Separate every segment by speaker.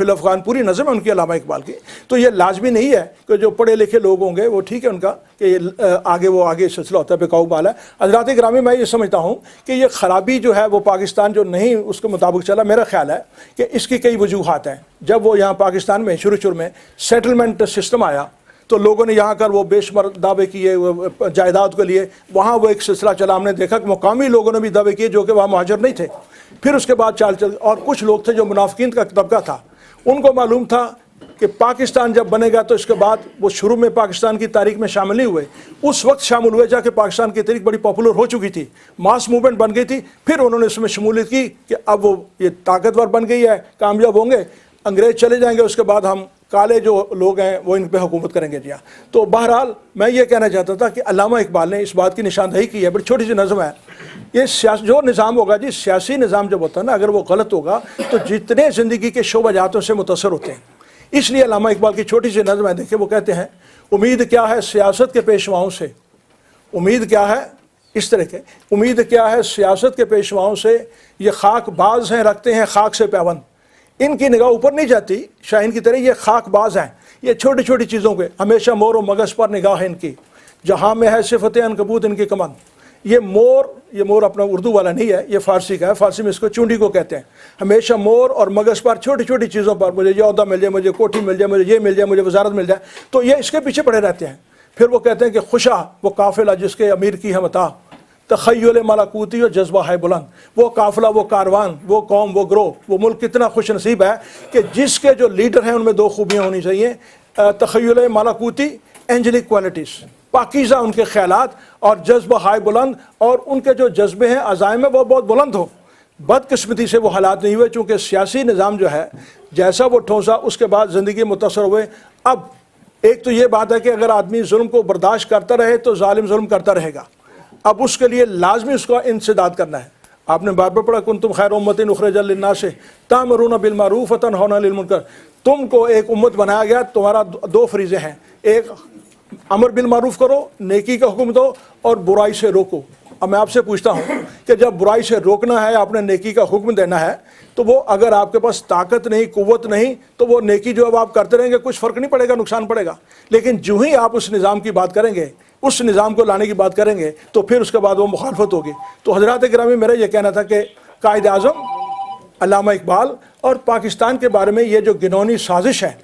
Speaker 1: Fill Afghan पूरी नज़म है उनकी अल्लामा इकबाल की। तो ये लाजमी नहीं है कि जो पढ़े लिखे लोग होंगे वो ठीक है उनका कि आगे सिलसिला होता है बेकाबू बाल है। हज़रात ग्रामी, मैं ये समझता हूँ कि ये ख़राबी जो है वो पाकिस्तान जो नहीं उसके मुताबिक चला, मेरा ख्याल है कि इसकी कई वजूहात हैं। जब वो यहाँ पाकिस्तान में शुरू में सेटलमेंट सिस्टम आया तो लोगों ने यहाँ कर वो बेशुमार दावे किए जायदाद के लिए, वहाँ वो एक सिलसिला चला। हमने देखा कि मुकामी लोगों ने भी दावे किए जो कि वहाँ मुहाजिर नहीं थे। फिर उसके बाद चल और कुछ लोग थे जो मुनाफिकीन का तबका था, उनको मालूम था कि पाकिस्तान जब बनेगा तो इसके बाद वो शुरू में पाकिस्तान की तारीख में शामिल नहीं हुए, उस वक्त शामिल हुए जाके पाकिस्तान की तारीख बड़ी पॉपुलर हो चुकी थी, मास मूवमेंट बन गई थी। फिर उन्होंने इसमें शमूलियत की कि अब वो ये ताकतवर बन गई है, कामयाब होंगे, अंग्रेज़ चले जाएंगे, उसके बाद हम काले जो लोग हैं वो इन पे हुकूमत करेंगे जी। तो बहरहाल मैं ये कहना चाहता था कि अल्लामा इकबाल ने इस बात की निशानदही की है, बड़ी छोटी सी नज़म है ये। जो निज़ाम होगा जी, सियासी निज़ाम जब होता है ना, अगर वो गलत होगा तो जितने ज़िंदगी के शोबाजातों से मुतासर होते हैं। इसलिए अल्लामा इकबाल की छोटी सी नज़म है, देखिए वो कहते हैं, उम्मीद क्या है सियासत के पेशवाओं से, उम्मीद क्या है, इस तरह के उम्मीद क्या है सियासत के पेशवाओं से, ये खाक बाज हैं रखते हैं खाक से पैबंद, इनकी निगाह ऊपर नहीं जाती शाहीन की तरह, ये खाकबाज हैं, ये छोटी छोटी चीज़ों पे हमेशा मोर और मगज़ पर निगाह है इनकी, जहाँ में है सिफत अनकबूत इनकी कमन। ये मोर अपना उर्दू वाला नहीं है, ये फ़ारसी का है, फ़ारसी में इसको चूंडी को कहते हैं। हमेशा मोर और मगज़ पर छोटी छोटी चीज़ों पर, मुझे ये ओहदा मिल जाए, मुझे कोठी मिल जाए, मुझे ये मिल जाए, मुझे वजारत मिल जाए, तो ये इसके पीछे पड़े रहते हैं। फिर वो कहते हैं कि खुशा वो काफ़िला जिसके अमीर की है मता, तख़य्युल मलाकूती और जज्बा है बुलंद, वो काफ़िला, वो कारवान, वो कौम, वो ग्रोह, वो मुल्क कितना खुश नसीब है कि जिसके जो लीडर हैं उनमें दो खूबियाँ होनी चाहिए, तख़य्युल मलाकूती, एंजेलिक क्वालिटीज़, पाकीज़ा उनके ख्यालात, और जज्बा हाय बुलंद, और उनके जो जज्बे हैं अज़ाइम है वो बहुत बुलंद हो। बदकिस्मती से वो हालात नहीं हुए, चूँकि सियासी निज़ाम जो है जैसा वो ठोंसा उसके बाद ज़िंदगी मुतासर हुए। अब एक तो ये बात है कि अगर आदमी जुल्म को बर्दाश्त करता रहे तो जालिम जुल्म करता रहेगा, अब उसके लिए लाजमी उसका इंसदाद करना है। आपने बार बार पढ़ा, कुंतुम खैर उम्मतिन उखरिजत लिन्नास तामरून बिल मारूफ व तनहौना अनिल मुनकर, तुमको एक उम्मत बनाया गया, तुम्हारा दो फरीज़े हैं, एक अमर बिल मारूफ करो, नेकी का हुक्म दो, और बुराई से रोको। अब मैं आपसे पूछता हूँ कि जब बुराई से रोकना है, आपने नेकी का हुक्म देना है, तो वो अगर आपके पास ताकत नहीं, कुव्वत नहीं, तो वो नेकी जो अब आप करते रहेंगे कुछ फ़र्क नहीं पड़ेगा, नुकसान पड़ेगा। लेकिन जो ही आप उस निज़ाम की बात करेंगे, उस निज़ाम को लाने की बात करेंगे, तो फिर उसके बाद वो मुखालफत होगी। तो हज़रात गिरामी, मेरा ये कहना था कि कायद आज़म अल्लामा इकबाल और पाकिस्तान के बारे में ये जो घिनौनी साजिश है,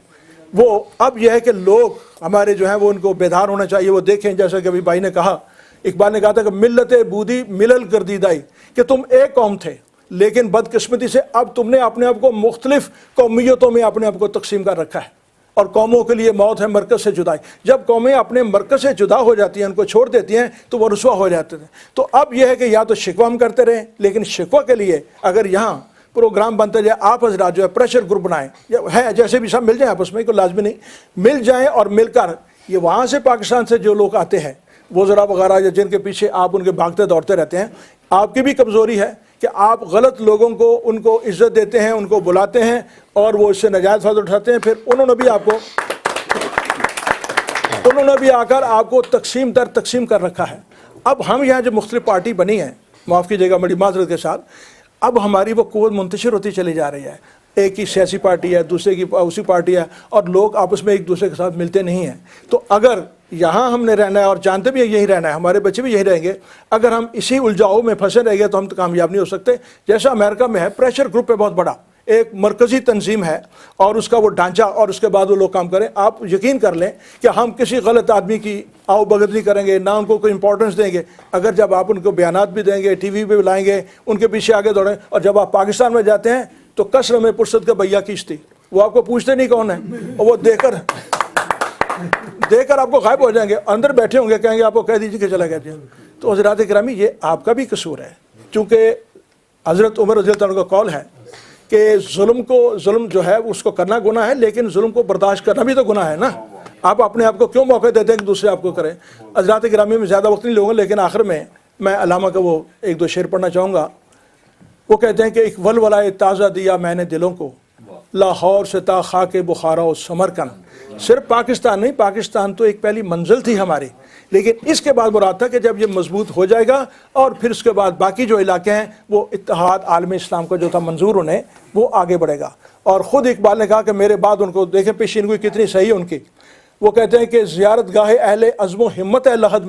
Speaker 1: वो अब यह है कि लोग हमारे जो हैं वो उनको बेदार होना चाहिए, वो देखें। जैसा कि अभी भाई ने कहा, इकबाल ने कहा था कि मिल्लत बूदी मिलल गर्दीदाई, कि तुम एक कौम थे लेकिन बदकिस्मती से अब तुमने अपने आप को मुख्तलिफ कौमियतों में अपने आप को तकसीम कर रखा है, और कौमों के लिए मौत है मरकज़ से जुदाई। जब कौमें अपने मरकज़ से जुदा हो जाती हैं, उनको छोड़ देती हैं, तो वो रुसवा हो जाते थे। तो अब यह है कि या तो शिकवा हम करते रहें, लेकिन शिकवा के लिए अगर यहाँ प्रोग्राम बनते जाए, आप हजरात जो है प्रेशर ग्रुप बनाएं, है जैसे भी सब मिल जाएं आपस में, कोई लाजमी नहीं, मिल जाएं और मिलकर ये वहाँ से पाकिस्तान से जो लोग आते हैं वो ज़रा वगैरह या जिनके पीछे आप उनके भागते दौड़ते रहते हैं, आपकी भी कमज़ोरी है कि आप गलत लोगों को उनको इज्जत देते हैं, उनको बुलाते हैं और वो इससे नाजायज़ फ़ायदा उठाते हैं। फिर उन्होंने भी आकर आपको तकसीम दर तकसीम कर रखा है। अब हम यहाँ जो मुख्तलिफ पार्टी बनी है, माफ़ कीजिएगा बड़ी माजरत के साथ, अब हमारी वो क़ुव्वत मुंतशिर होती चली जा रही है। एक की सियासी पार्टी है, दूसरे की उसी पार्टी है, और लोग आपस में एक दूसरे के साथ मिलते नहीं हैं। तो अगर यहाँ हमने रहना है, और जानते भी यही रहना है, हमारे बच्चे भी यही रहेंगे, अगर हम इसी उलझाओं में फंसे रहेंगे तो हम तो कामयाब नहीं हो सकते। जैसा अमेरिका में है, प्रेशर ग्रुप है बहुत बड़ा, एक मरकज़ी तंजीम है और उसका वो ढांचा, और उसके बाद वो लोग काम करें। आप यकीन कर लें कि हम किसी गलत आदमी की आओ भगत नहीं करेंगे, ना उनको कोई इंपॉर्टेंस देंगे। अगर जब आप उनको बयानात भी देंगे, टीवी पे भी लाएंगे, उनके पीछे आगे दौड़ें, और जब आप पाकिस्तान में जाते हैं तो कसर में पुरसत का भैया किश्ती, वो आपको पूछते नहीं कौन है, और वो देकर आपको गायब हो जाएंगे, अंदर बैठे होंगे, कहेंगे आपको कह दीजिए कि चला गया। तो हज़रात इकरामी, ये आपका भी कसूर है, क्योंकि हज़रत उमर रज़ी अल्लाह अन्हु का कौल है कि जुल्म जो है उसको करना गुनाह है, लेकिन जुल्म को बर्दाश्त करना भी तो गुनाह है ना। आप अपने आप को क्यों मौका देते हैं कि दूसरे आपको करें। हज़रात इकरामी, में ज़्यादा वक्त नहीं लूँगा, लेकिन आखिर में मैं अल्लामा का वो एक दो शेर पढ़ना चाहूँगा। वो कहते हैं कि एक वलवलाए ताज़ा दिया मैंने दिलों को, لاہور سے تا خاک بخارا و سمرقند، صرف پاکستان نہیں، پاکستان تو ایک پہلی منزل تھی ہماری، لیکن اس کے بعد مراد تھا کہ جب یہ مضبوط ہو جائے گا اور پھر اس کے بعد باقی جو علاقے ہیں وہ اتحاد عالم اسلام کا جو تھا منظور انہیں، وہ آگے بڑھے گا۔ اور خود اقبال نے کہا کہ میرے بعد ان کو دیکھیں پیشین گوئی کتنی صحیح ان کی، وہ کہتے ہیں کہ زیارت گاہ اہل عزم و ہمت ہے لحد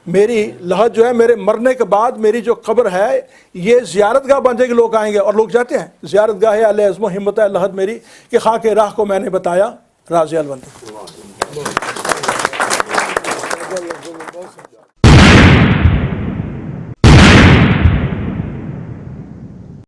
Speaker 1: میری لحد جو ہے میرے مرنے کے بعد میری جو قبر ہے یہ زیارت گاہ بن جائے گی، لوگ آئیں گے اور لوگ جاتے ہیں۔ زیارت گاہ اہل عزم و ہمت ہے لحد میری کہ خاک راہ کو میں نے بتایا راز الوندی۔